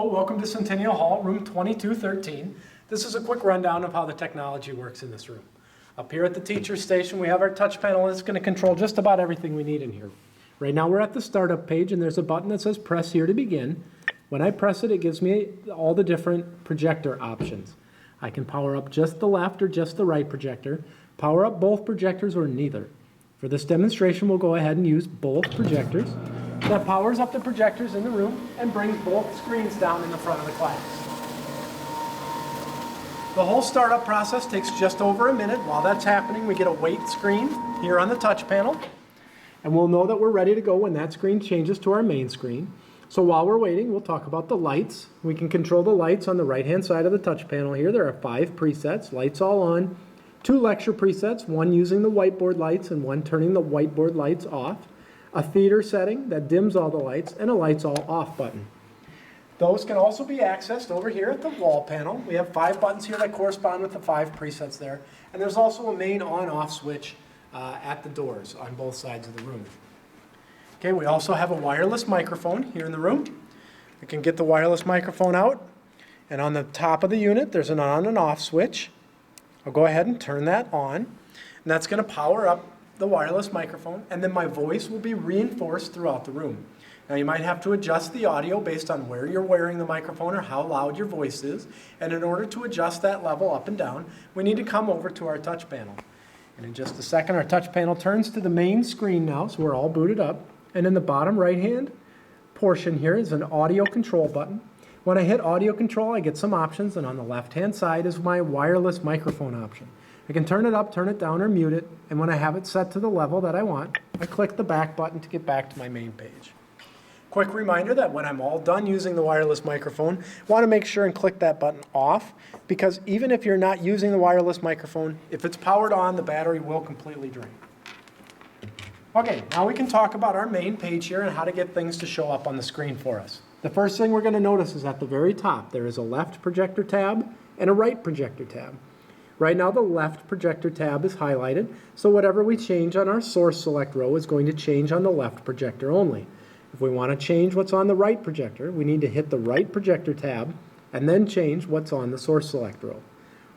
Welcome to Centennial Hall, room 2213. This is a quick rundown of how the technology works in this room. Up here at the teacher station, we have our touch panel that's going to control just about everything we need in here. Right now we're at the startup page and there's a button that says press here to begin. When I press it, it gives me all the different projector options. I can power up just the left or just the right projector, power up both projectors or neither. For this demonstration, we'll go ahead and use both projectors. That powers up the projectors in the room and brings both screens down in the front of the class. The whole startup process takes just over a minute. While that's happening, we get a wait screen here on the touch panel, and we'll know that we're ready to go when that screen changes to our main screen. So while we're waiting, we'll talk about the lights. We can control the lights on the right-hand side of the touch panel here. There are 5 presets, lights all on, 2 lecture presets, one using the whiteboard lights and one turning the whiteboard lights off, a theater setting that dims all the lights, and a lights all off button. Those can also be accessed over here at the wall panel. We have 5 buttons here that correspond with the 5 presets there. And there's also a main on-off switch at the doors on both sides of the room. Okay, we also have a wireless microphone here in the room. We can get the wireless microphone out, and on the top of the unit there's an on and off switch. I'll go ahead and turn that on, and that's going to power up the wireless microphone, and then my voice will be reinforced throughout the room. Now you might have to adjust the audio based on where you're wearing the microphone or how loud your voice is, and in order to adjust that level up and down, we need to come over to our touch panel. And in just a second, our touch panel turns to the main screen now, so we're all booted up, and in the bottom right hand portion here is an audio control button. When I hit audio control, I get some options, and on the left hand side is my wireless microphone option. I can turn it up, turn it down, or mute it, and when I have it set to the level that I want, I click the back button to get back to my main page. Quick reminder that when I'm all done using the wireless microphone, I want to make sure and click that button off, because even if you're not using the wireless microphone, if it's powered on, the battery will completely drain. Okay, now we can talk about our main page here and how to get things to show up on the screen for us. The first thing we're going to notice is at the very top, there is a left projector tab and a right projector tab. Right now the left projector tab is highlighted, so whatever we change on our source select row is going to change on the left projector only. If we want to change what's on the right projector, we need to hit the right projector tab and then change what's on the source select row.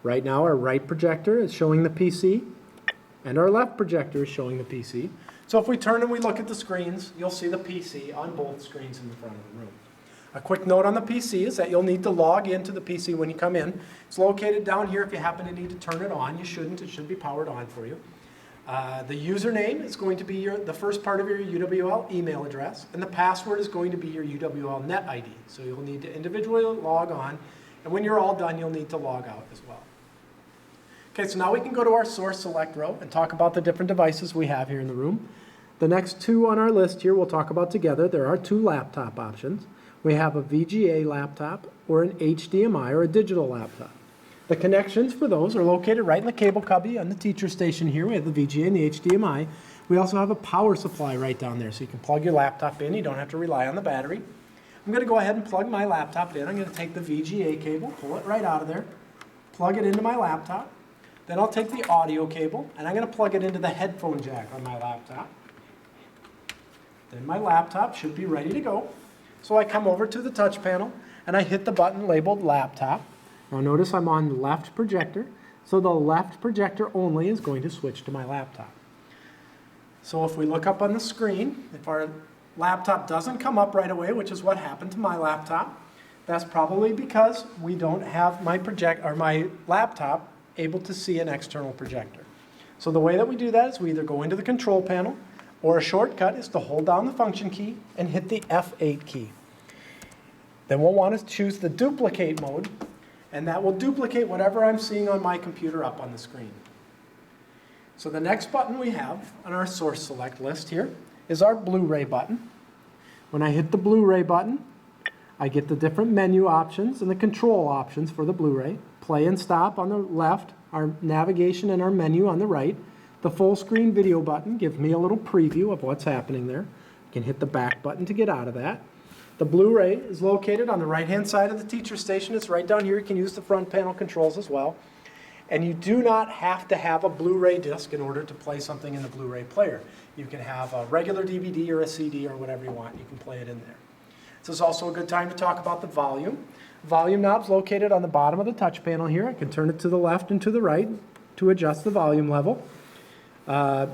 Right now our right projector is showing the PC and our left projector is showing the PC. So if we turn and we look at the screens, you'll see the PC on both screens in the front of the room. A quick note on the PC is that you'll need to log into the PC when you come in. It's located down here if you happen to need to turn it on. You shouldn't. It should be powered on for you. The username is going to be the first part of your UWL email address, and the password is going to be your UWL net ID. So you'll need to individually log on, and when you're all done, you'll need to log out as well. Okay, so now we can go to our source select row and talk about the different devices we have here in the room. The next 2 on our list here we'll talk about together. There are 2 laptop options. We have a VGA laptop or an HDMI or a digital laptop. The connections for those are located right in the cable cubby on the teacher station here. We have the VGA and the HDMI. We also have a power supply right down there, so you can plug your laptop in. You don't have to rely on the battery. I'm going to go ahead and plug my laptop in. I'm going to take the VGA cable, pull it right out of there, plug it into my laptop. Then I'll take the audio cable, and I'm going to plug it into the headphone jack on my laptop. Then my laptop should be ready to go. So I come over to the touch panel and I hit the button labeled laptop. Now notice I'm on the left projector, so the left projector only is going to switch to my laptop. So if we look up on the screen, if our laptop doesn't come up right away, which is what happened to my laptop, that's probably because we don't have my laptop able to see an external projector. So the way that we do that is we either go into the control panel, or a shortcut is to hold down the function key and hit the F8 key. Then we'll want to choose the duplicate mode, and that will duplicate whatever I'm seeing on my computer up on the screen. So the next button we have on our source select list here is our Blu-ray button. When I hit the Blu-ray button, I get the different menu options and the control options for the Blu-ray. Play and stop on the left, our navigation and our menu on the right. The full screen video button gives me a little preview of what's happening there. I can hit the back button to get out of that. The Blu-ray is located on the right-hand side of the teacher station. It's right down here. You can use the front panel controls as well. And you do not have to have a Blu-ray disc in order to play something in the Blu-ray player. You can have a regular DVD or a CD or whatever you want. You can play it in there. It's This is also a good time to talk about the volume. Volume knob's located on the bottom of the touch panel here. I can turn it to the left and to the right to adjust the volume level. A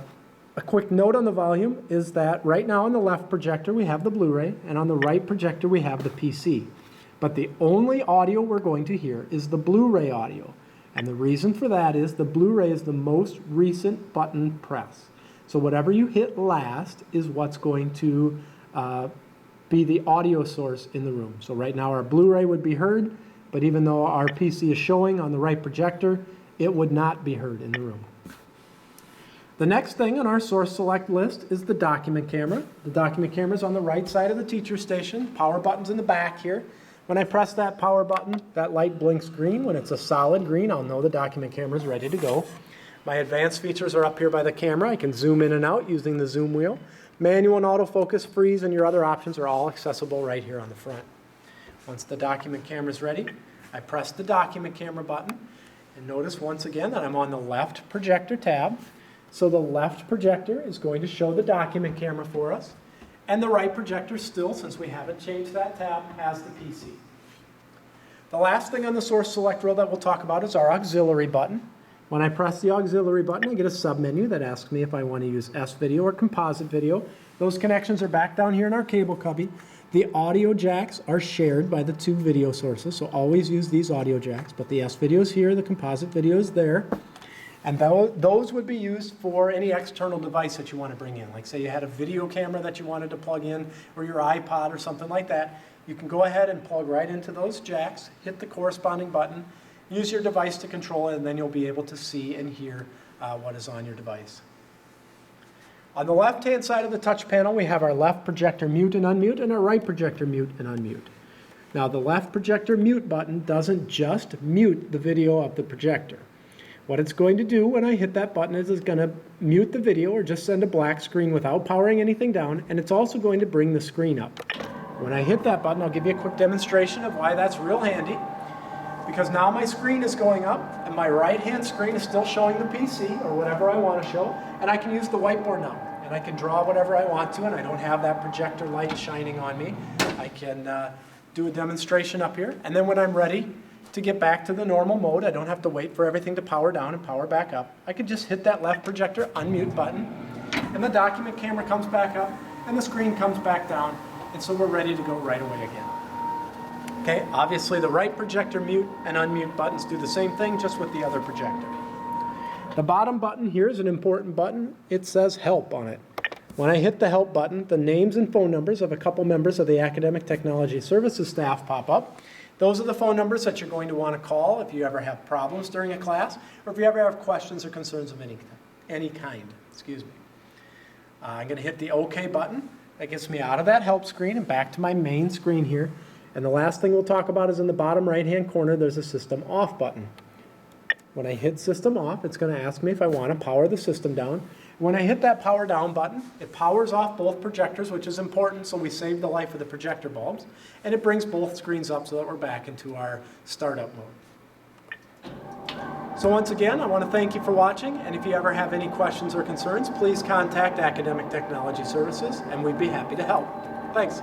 quick note on the volume is that right now on the left projector we have the Blu-ray, and on the right projector we have the PC. But the only audio we're going to hear is the Blu-ray audio. And the reason for that is the Blu-ray is the most recent button press. So whatever you hit last is what's going to be the audio source in the room. So right now our Blu-ray would be heard, but even though our PC is showing on the right projector, it would not be heard in the room. The next thing on our source select list is the document camera. The document camera is on the right side of the teacher station. Power button's in the back here. When I press that power button, that light blinks green. When it's a solid green, I'll know the document camera is ready to go. My advanced features are up here by the camera. I can zoom in and out using the zoom wheel. Manual and autofocus, freeze, and your other options are all accessible right here on the front. Once the document camera is ready, I press the document camera button. And notice once again that I'm on the left projector tab. So the left projector is going to show the document camera for us. And the right projector still, since we haven't changed that tab, has the PC. The last thing on the source select row that we'll talk about is our auxiliary button. When I press the auxiliary button, I get a submenu that asks me if I want to use S-video or composite video. Those connections are back down here in our cable cubby. The audio jacks are shared by the two video sources, so always use these audio jacks. But the S-video is here, the composite video is there. And those would be used for any external device that you want to bring in. Like say you had a video camera that you wanted to plug in, or your iPod or something like that. You can go ahead and plug right into those jacks, hit the corresponding button, use your device to control it, and then you'll be able to see and hear what is on your device. On the left-hand side of the touch panel, we have our left projector mute and unmute, and our right projector mute and unmute. Now the left projector mute button doesn't just mute the video of the projector. What it's going to do when I hit that button is it's going to mute the video or just send a black screen without powering anything down, and it's also going to bring the screen up. When I hit that button, I'll give you a quick demonstration of why that's real handy. Because now my screen is going up, and my right-hand screen is still showing the PC, or whatever I want to show, and I can use the whiteboard now. And I can draw whatever I want to, and I don't have that projector light shining on me. I can do a demonstration up here, and then when I'm ready to get back to the normal mode, I don't have to wait for everything to power down and power back up. I can just hit that left projector unmute button, and the document camera comes back up, and the screen comes back down, and so we're ready to go right away again. Okay, obviously the right projector mute and unmute buttons do the same thing, just with the other projector. The bottom button here is an important button. It says help on it. When I hit the help button, the names and phone numbers of a couple members of the Academic Technology Services staff pop up. Those are the phone numbers that you're going to want to call if you ever have problems during a class, or if you ever have questions or concerns of any kind. Excuse me. I'm going to hit the OK button. That gets me out of that help screen and back to my main screen here. And the last thing we'll talk about is in the bottom right-hand corner, there's a System Off button. When I hit System Off, it's going to ask me if I want to power the system down. When I hit that power down button, it powers off both projectors, which is important, so we save the life of the projector bulbs, and it brings both screens up so that we're back into our startup mode. So once again, I want to thank you for watching, and if you ever have any questions or concerns, please contact Academic Technology Services, and we'd be happy to help. Thanks.